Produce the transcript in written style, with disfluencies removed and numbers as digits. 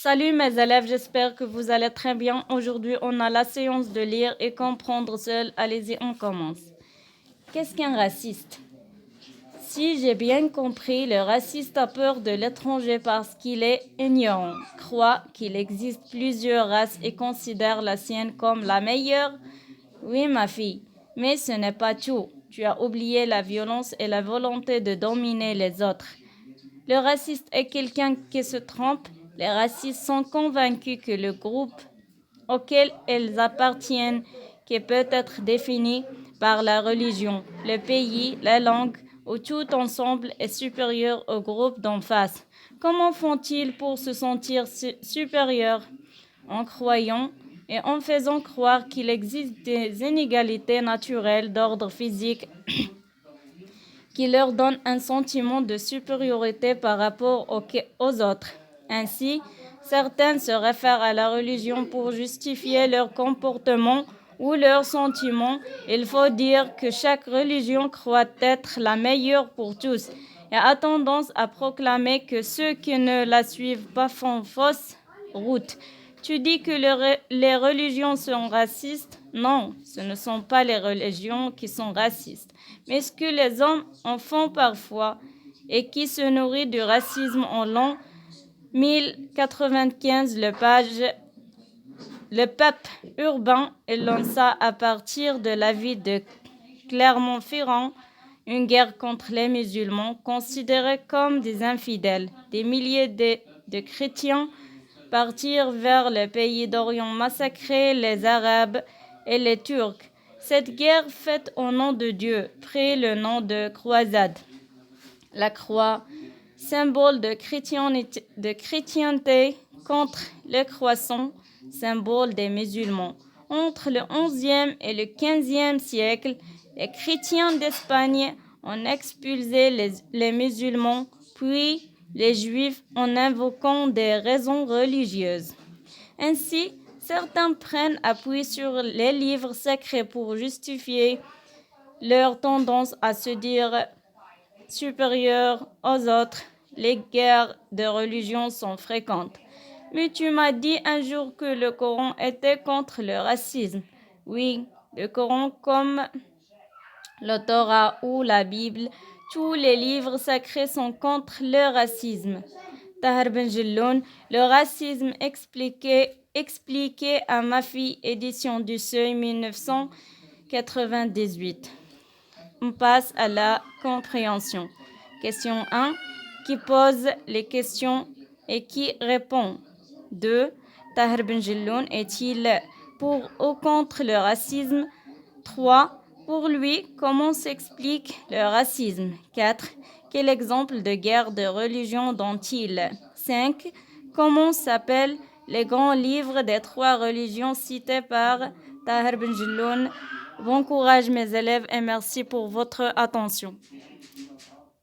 Salut mes élèves, j'espère que vous allez très bien. Aujourd'hui, on a la séance de lire et comprendre seul. Allez-y, on commence. Qu'est-ce qu'un raciste? Si j'ai bien compris, le raciste a peur de l'étranger parce qu'il est ignorant, croit qu'il existe plusieurs races et considère la sienne comme la meilleure. Oui, ma fille, mais ce n'est pas tout. Tu as oublié la violence et la volonté de dominer les autres. Le raciste est quelqu'un qui se trompe. Les racistes sont convaincus que le groupe auquel ils appartiennent, qui peut être défini par la religion, le pays, la langue ou tout ensemble, est supérieur au groupe d'en face. Comment font-ils pour se sentir supérieurs? En croyant et en faisant croire qu'il existe des inégalités naturelles d'ordre physique qui leur donne un sentiment de supériorité par rapport aux autres. Ainsi, certains se réfèrent à la religion pour justifier leur comportement ou leurs sentiments. Il faut dire que chaque religion croit être la meilleure pour tous et a tendance à proclamer que ceux qui ne la suivent pas font fausse route. Tu dis que les religions sont racistes? Non, ce ne sont pas les religions qui sont racistes, mais ce que les hommes en font parfois et qui se nourrit du racisme en l'an 1095, le pape Urbain lança à partir de la ville de Clermont-Ferrand une guerre contre les musulmans considérés comme des infidèles. Des milliers de chrétiens partirent vers le pays d'Orient, massacrer les Arabes et les Turcs. Cette guerre faite au nom de Dieu prit le nom de croisade. La croix, symbole de chrétienté contre les croissants, symbole des musulmans. Entre le XIe et le XVe siècle, les chrétiens d'Espagne ont expulsé les musulmans, puis les juifs en invoquant des raisons religieuses. Ainsi, certains prennent appui sur les livres sacrés pour justifier leur tendance à se dire supérieurs aux autres. Les guerres de religion sont fréquentes. Mais tu m'as dit un jour que le Coran était contre le racisme. Oui, le Coran comme le Torah ou la Bible, tous les livres sacrés sont contre le racisme. Tahar Ben Jelloun, le racisme expliqué à ma fille, édition du Seuil 1998. On passe à la compréhension. Question 1. Qui pose les questions et qui répond? 2. Tahar Ben Jelloun est-il pour ou contre le racisme? 3. Pour lui, comment s'explique le racisme? 4. Quel exemple de guerre de religion donne-t-il? 5. Comment s'appellent les grands livres des 3 religions cités par Tahar Ben Jelloun? Bon courage mes élèves et merci pour votre attention.